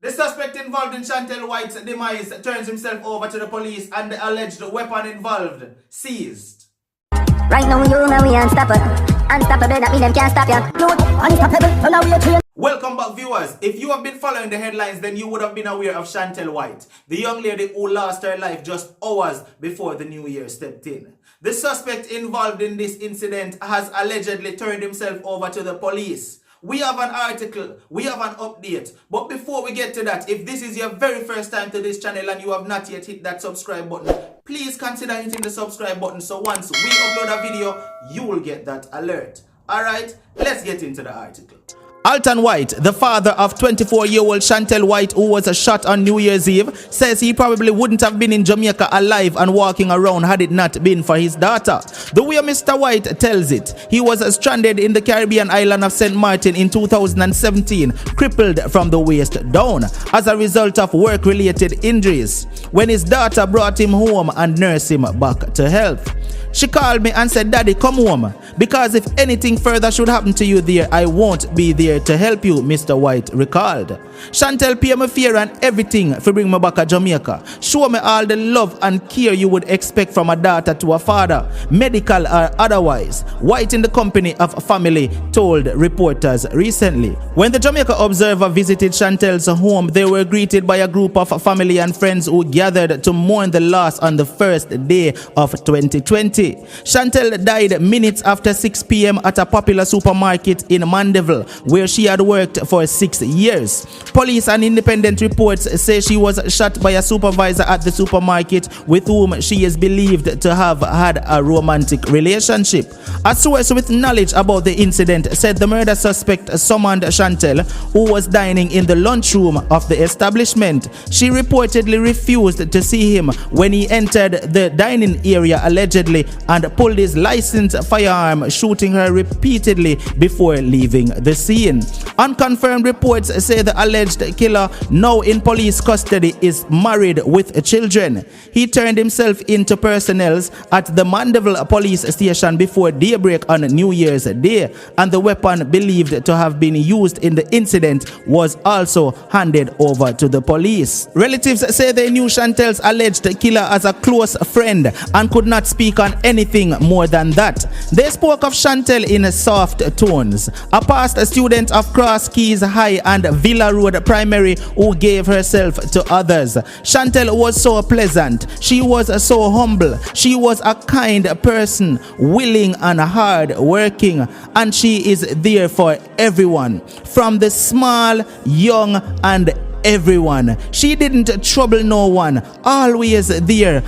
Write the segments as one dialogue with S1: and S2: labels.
S1: The suspect involved in Shantel White's demise turns himself over to the police and the alleged weapon involved seized.
S2: Right now you know we unstoppable. Unstoppable, that mean them can't stop ya. Unstoppable, now we train.
S1: Welcome back, viewers. If you have been following the headlines, then you would have been aware of Shantel Whyte, the young lady who lost her life just hours before the new year stepped in. The suspect involved in this incident has allegedly turned himself over to the police. We have an article, we have an update, but before we get to that, if this is your very first time to this channel and you have not yet hit that subscribe button, please consider hitting the subscribe button so once we upload a video, you will get that alert. Alright, let's get into the article. Alton Whyte, the father of 24-year-old Shantel White, who was shot on New Year's Eve, says he probably wouldn't have been in Jamaica alive and walking around had it not been for his daughter. The way Mr. White tells it, he was stranded in the Caribbean island of St. Martin in 2017, crippled from the waist down as a result of work-related injuries, when his daughter brought him home and nursed him back to health. She called me and said, "Daddy, come home, because if anything further should happen to you there, I won't be there to help you," Mr. White recalled. "Shantel pay me fare and everything for bring me back to Jamaica. Show me all the love and care you would expect from a daughter to a father, medical or otherwise," White, in the company of family, told reporters recently. When the Jamaica Observer visited Shantel's home, they were greeted by a group of family and friends who gathered to mourn the loss on the first day of 2020. Shantel died minutes after 6 p.m. at a popular supermarket in Mandeville, where she had worked for 6 years. Police and independent reports say she was shot by a supervisor at the supermarket with whom she is believed to have had a romantic relationship. A source with knowledge about the incident said the murder suspect summoned Shantel, who was dining in the lunchroom of the establishment. She reportedly refused to see him when he entered the dining area allegedly and pulled his licensed firearm, shooting her repeatedly before leaving the scene. Unconfirmed reports say the alleged killer, now in police custody, is married with children. He turned himself into personnel at the Mandeville police station before daybreak on New Year's Day, and the weapon believed to have been used in the incident was also handed over to the police. Relatives say they knew Shantel's alleged killer as a close friend and could not speak on anything more than that. They spoke of Shantel in soft tones, a past student of Cross Keys High and Villa Road Primary who gave herself to others. Shantel was so pleasant, she was so humble, she was a kind person, willing and hard working, and she is there for everyone, from the small, young and everyone. She didn't trouble no one, always there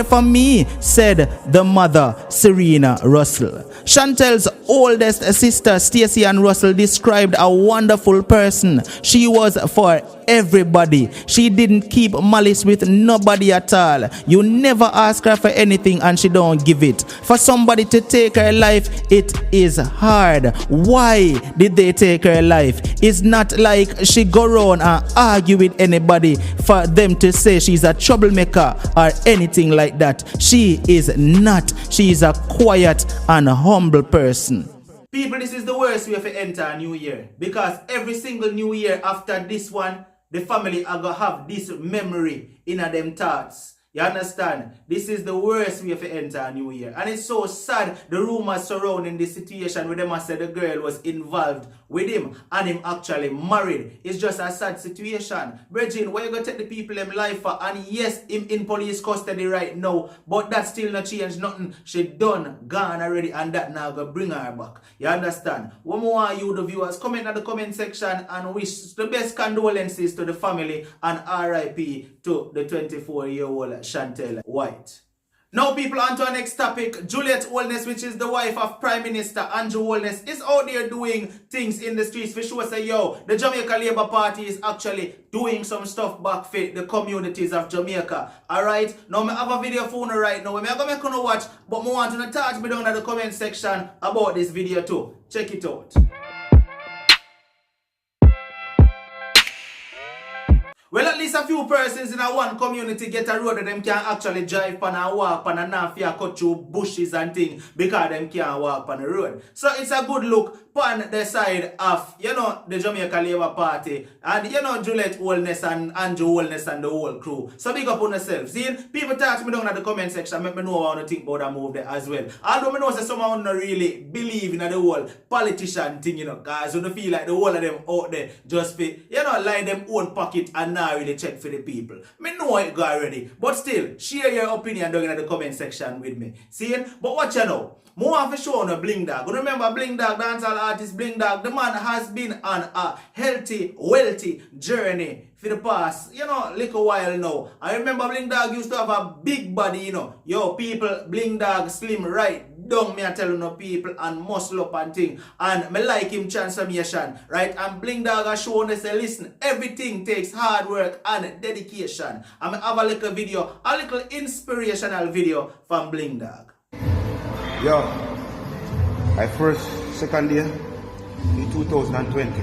S1: for me, said the mother, Serena Russell. Shantel's oldest sister, Stacey Ann Russell, described a wonderful person. She was for everybody. She didn't keep malice with nobody at all. You never ask her for anything and she don't give it. For somebody to take her life, it is hard. Why did they take her life? It's not like she go around and argue with anybody for them to say she's a troublemaker or anything like that. She is not. She is a quiet and humble person. People, this is the worst way to enter a new year, because every single new year after this one, the family are going to have this memory in them thoughts. You understand? This is the worst way to enter a new year. And it's so sad, the rumors surrounding this situation where them said the girl was involved with him and him actually married. It's just a sad situation. Bridging, where you going to take the people in life for? And yes, him in police custody right now, but that still not change nothing. She done, gone already, and that now going to bring her back. You understand? One more you, the viewers, comment in the comment section and wish the best condolences to the family and RIP to the 24-year-old Shantel White. Now, people, on to our next topic. Juliet Holness, which is the wife of Prime Minister Andrew Holness, is out there doing things in the streets for sure. Say, yo, the Jamaica Labour Party is actually doing some stuff back for the communities of Jamaica. Alright? Now, I have a video for you right now. I'm going to make you watch, but I want you to touch me down in the comment section about this video too. Check it out. Well, at least a few persons in a one community get a road that them can actually drive pan and walk pan and not fear cut through bushes and things because them can't walk on the road. So it's a good look pan the side of, the Jamaica Labour Party and, Juliet Holness and Andrew Holness and the whole crew. So big up on yourself. See, people talk to me down in the comment section, make me know how to think about that move there as well. Although I know that some of them don't really believe in the whole politician thing, because you don't feel like the whole of them out there just fit, line them own pocket and not really check for the people. Me know it go already. But still, share your opinion down in the comment section with me. See? But watch you now. More of a show on a Bling Dawg. You remember Bling Dawg, dancehall artist Bling Dawg. The man has been on a healthy, wealthy journey for the past, little while now. I remember Bling Dawg used to have a big body, Yo, people, Bling Dawg slim right down, me I tell you no people, and muscle up and thing. And me like him transformation, right? And Bling Dawg has shown us, listen, everything takes hard work and dedication. And I have a little video, a little inspirational video from Bling Dawg.
S3: Yo, I second year in 2020,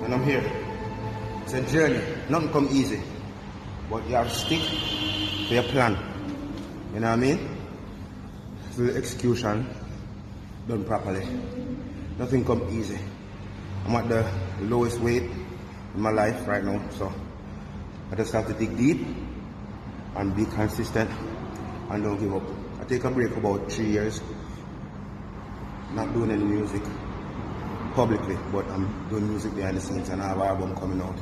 S3: and I'm here. It's a journey, nothing come easy, but you have to stick to your plan, you know what I mean? So the execution done properly, nothing come easy. I'm at the lowest weight in my life right now, so I just have to dig deep and be consistent and don't give up. I take a break about 3 years, not doing any music publicly, but I'm doing music behind the scenes and I have an album coming out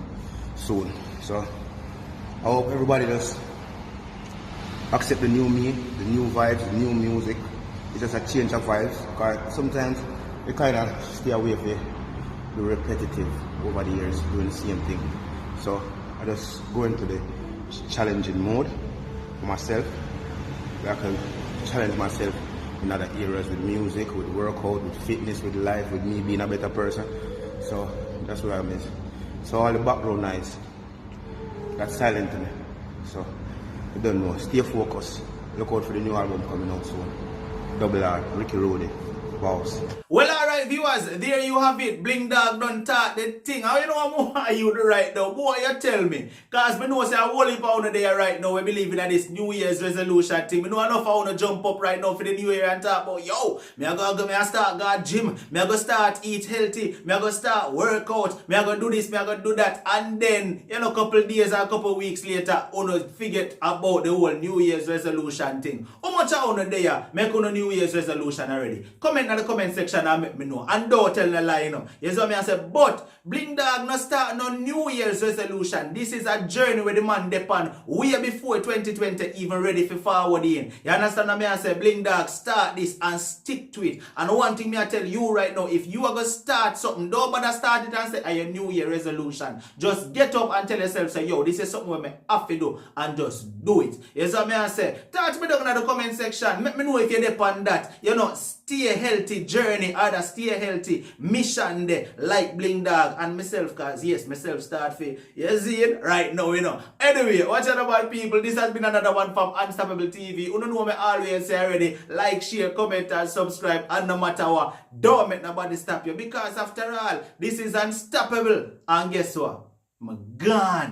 S3: soon. So I hope everybody just accept the new me, the new vibes, the new music. It's just a change of vibes, because sometimes you kind of stay away from the repetitive over the years, doing the same thing. So I just go into the challenging mode for myself. I can challenge myself in other areas with music, with workout, with fitness, with life, with me being a better person. So that's what I miss. So all the background noise, that's silent to me. So I don't know, stay focused. Look out for the new album coming out soon. Double R, Ricky Roddy, Boss.
S1: Well, alright viewers, there you have it. Bling Dawg done talk the thing. How you know what more you do right now? Boy, you tell me. Because I know say a whole heap of there right now. We believe in this New Year's resolution thing. I know enough I want to jump up right now for the New Year and talk about, yo, me I go start go gym. Me I go start eat healthy. Me I go start workout. Me I go do this, me I go do that. And then, a couple days or a couple weeks later, I want to forget about the whole New Year's resolution thing. How much I want to there make on a New Year's resolution already? Comment in the comment section and make me know. And don't tell no lie, You see what I say? But Bling Dawg not start no New Year's resolution. This is a journey where the man depend way before 2020 even ready for forward in. You understand what I say? Bling Dawg start this and stick to it. And one thing me I tell you right now, if you are going to start something, don't bother start it and say, your New Year resolution. Just get up and tell yourself, say, yo, this is something we have to do and just do it. You see what I say? Talk me down in the comment section. Let me know if you're depend that. Stay healthy journey, either stay healthy mission there, like Bling Dawg and myself, cause yes, myself start for, you see it right now, Anyway, watch out about people. This has been another one from Unstoppable TV. You know me always say already, like, share, comment, and subscribe, and no matter what, don't make nobody stop you, because after all, this is unstoppable. And guess what? I'm gone.